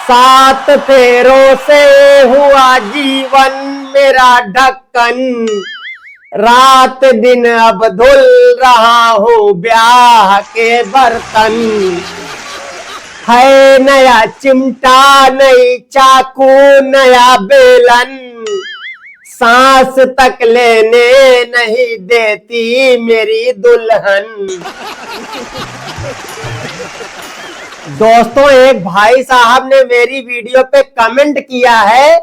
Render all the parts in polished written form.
सात फेरों से हुआ जीवन मेरा ढक्कन, रात दिन अब धुल रहा हूँ ब्याह के बर्तन। है नया चिमटा नई चाकू नया बेलन, सांस तक लेने नहीं देती मेरी दुल्हन। दोस्तों, एक भाई साहब ने मेरी वीडियो पे कमेंट किया है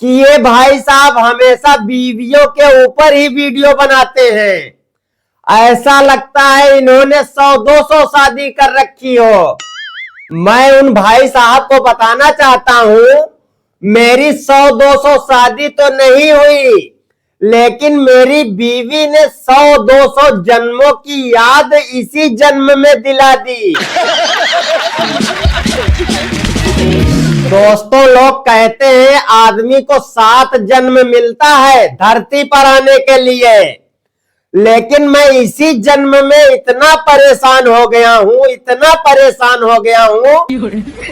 कि ये भाई साहब हमेशा बीवियों के ऊपर ही वीडियो बनाते हैं। ऐसा लगता है इन्होंने 100-200 शादी कर रखी हो। मैं उन भाई साहब को बताना चाहता हूं, मेरी 100-200 शादी तो नहीं हुई, लेकिन मेरी बीवी ने 100-200 जन्मों की याद इसी जन्म में दिला दी। दोस्तों, लोग कहते हैं आदमी को 7 जन्म मिलता है धरती पर आने के लिए, लेकिन मैं इसी जन्म में इतना परेशान हो गया हूं, इतना परेशान हो गया हूं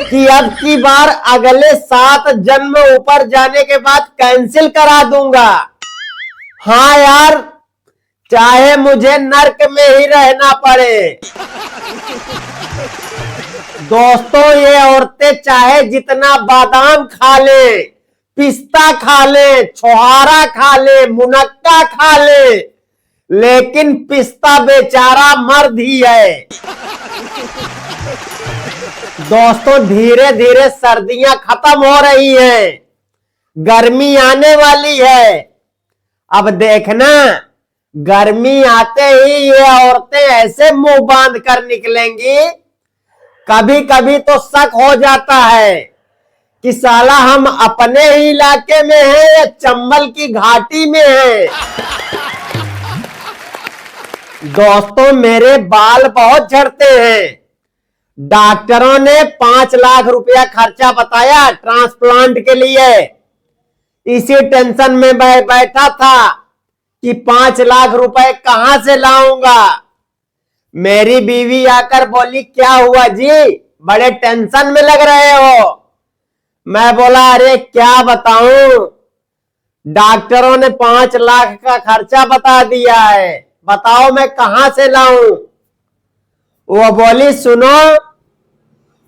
कि अब की बार अगले 7 जन्म ऊपर जाने के बाद कैंसिल करा दूंगा। हाँ यार, चाहे मुझे नर्क में ही रहना पड़े। दोस्तों, ये औरतें चाहे जितना बादाम खा ले, पिस्ता खा ले, छोहारा खा ले, मुनक्का खा ले, लेकिन पिस्ता बेचारा मर्द ही है। दोस्तों, धीरे धीरे सर्दियां खत्म हो रही हैं, गर्मी आने वाली है। अब देखना, गर्मी आते ही ये औरतें ऐसे मुंह बांध कर निकलेंगी, कभी कभी तो शक हो जाता है कि साला हम अपने ही इलाके में हैं या चंबल की घाटी में हैं। दोस्तों, मेरे बाल बहुत झड़ते हैं। डॉक्टरों ने 5 लाख रुपया खर्चा बताया ट्रांसप्लांट के लिए। इसी टेंशन में मैं बैठा था कि 5 लाख रुपए कहां से लाऊंगा। मेरी बीवी आकर बोली, क्या हुआ जी, बड़े टेंशन में लग रहे हो। मैं बोला, अरे क्या बताऊं, डॉक्टरों ने 5 लाख का खर्चा बता दिया है, बताओ मैं कहां से लाऊं। वो बोली, सुनो,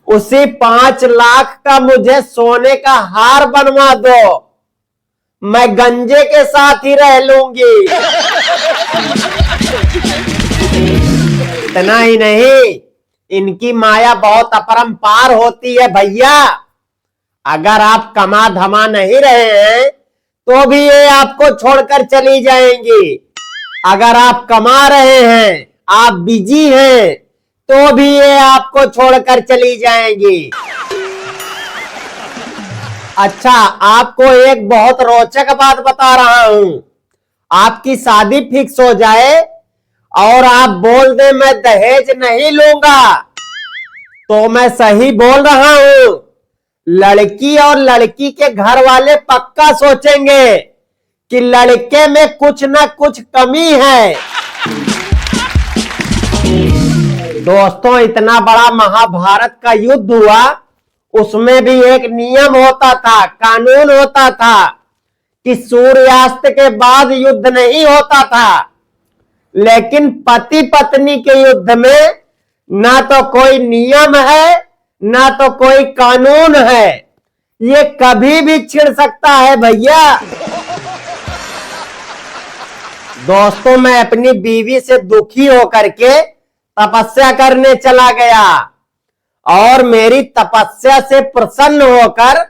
उसी 5 लाख का मुझे सोने का हार बनवा दो, मैं गंजे के साथ ही रह लूंगी। इतना ही नहीं, इनकी माया बहुत अपरंपार होती है भैया। अगर आप कमा धमा नहीं रहे हैं तो भी ये आपको छोड़कर चली जाएंगी। अगर आप कमा रहे हैं, आप बिजी हैं, तो भी ये आपको छोड़कर चली जाएंगी। अच्छा, आपको एक बहुत रोचक बात बता रहा हूं। आपकी शादी फिक्स हो जाए और आप बोल दे मैं दहेज नहीं लूंगा, तो मैं सही बोल रहा हूं, लड़की और लड़की के घर वाले पक्का सोचेंगे कि लड़के में कुछ ना कुछ कमी है। दोस्तों, इतना बड़ा महाभारत का युद्ध हुआ, उसमें भी एक नियम होता था, कानून होता था कि सूर्यास्त के बाद युद्ध नहीं होता था। लेकिन पति पत्नी के युद्ध में ना तो कोई नियम है ना तो कोई कानून है, ये कभी भी छिड़ सकता है भैया। दोस्तों, मैं अपनी बीवी से दुखी होकर के तपस्या करने चला गया और मेरी तपस्या से प्रसन्न होकर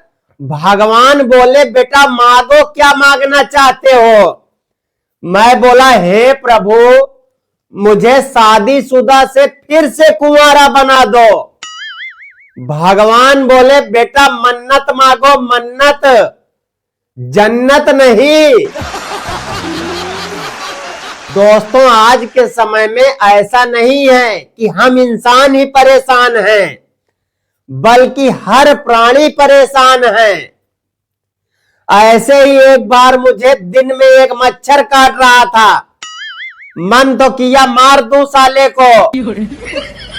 भगवान बोले, बेटा मांगो, क्या मांगना चाहते हो। मैं बोला, हे प्रभु, मुझे शादीशुदा से फिर से कुंवारा बना दो। भगवान बोले, बेटा मन्नत मांगो, मन्नत, जन्नत नहीं। दोस्तों, आज के समय में ऐसा नहीं है कि हम इंसान ही परेशान हैं, बल्कि हर प्राणी परेशान है। ऐसे ही एक बार मुझे दिन में एक मच्छर काट रहा था, मन तो किया मार दूं साले को,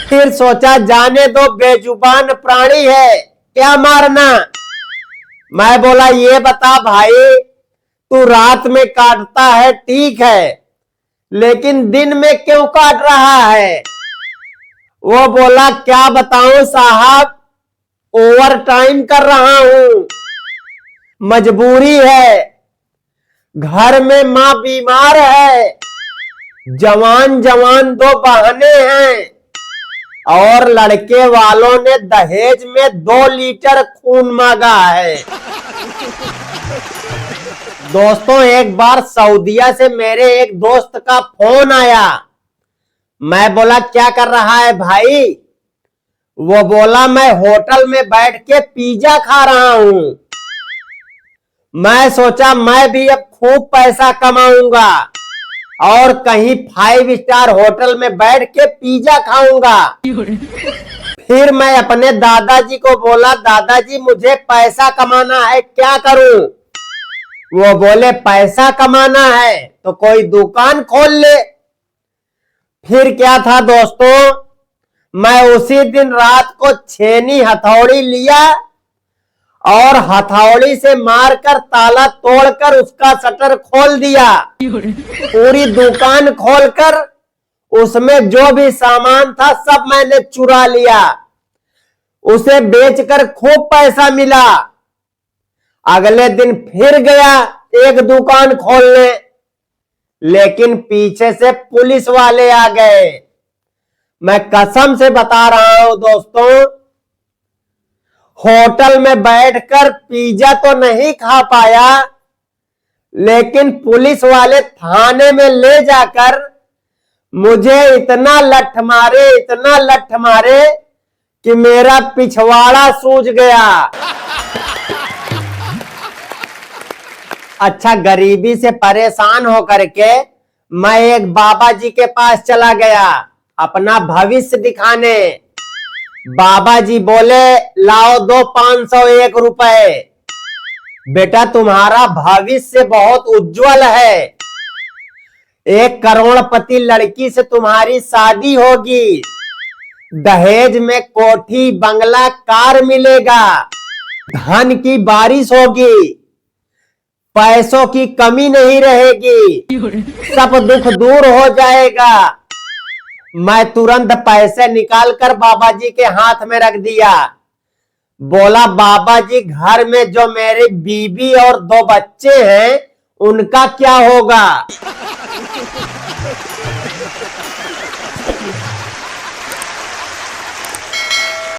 फिर सोचा जाने दो, बेजुबान प्राणी है, क्या मारना। मैं बोला ये बता भाई, तू रात में काटता है ठीक है, लेकिन दिन में क्यों काट रहा है। वो बोला क्या बताऊं साहब, ओवर टाइम कर रहा हूं, मजबूरी है, घर में मां बीमार है, जवान जवान दो बहने हैं, और लड़के वालों ने दहेज में 2 लीटर खून मांगा है। दोस्तों एक बार सऊदीया से मेरे एक दोस्त का फोन आया। मैं बोला क्या कर रहा है भाई। वो बोला मैं होटल में बैठ के पिज्जा खा रहा हूं। मैं सोचा मैं भी अब खूब पैसा कमाऊंगा और कहीं 5 स्टार होटल में बैठ के पिज्जा खाऊंगा। फिर मैं अपने दादाजी को बोला दादाजी मुझे पैसा कमाना है, क्या करूं। वो बोले पैसा कमाना है तो कोई दुकान खोल ले। फिर क्या था दोस्तों, मैं उसी दिन रात को छेनी हथौड़ी लिया और हथौड़ी से मारकर ताला तोड़कर उसका शटर खोल दिया। पूरी दुकान खोलकर उसमें जो भी सामान था सब मैंने चुरा लिया। उसे बेचकर खूब पैसा मिला। अगले दिन फिर गया एक दुकान खोलने, लेकिन पीछे से पुलिस वाले आ गए। मैं कसम से बता रहा हूं दोस्तों, होटल में बैठकर पिज्जा तो नहीं खा पाया, लेकिन पुलिस वाले थाने में ले जाकर मुझे इतना लठ मारे कि मेरा पिछवाड़ा सूज गया। अच्छा, गरीबी से परेशान होकर के मैं एक बाबा जी के पास चला गया अपना भविष्य दिखाने। बाबा जी बोले लाओ दो 501 रुपए, बेटा तुम्हारा भविष्य बहुत उज्जवल है, 1 करोड़पति लड़की से तुम्हारी शादी होगी, दहेज में कोठी बंगला कार मिलेगा, धन की बारिश होगी, पैसों की कमी नहीं रहेगी, सब दुख दूर हो जाएगा। मैं तुरंत पैसे निकालकर बाबा जी के हाथ में रख दिया। बोला बाबा जी घर में जो मेरी बीवी और 2 बच्चे हैं उनका क्या होगा।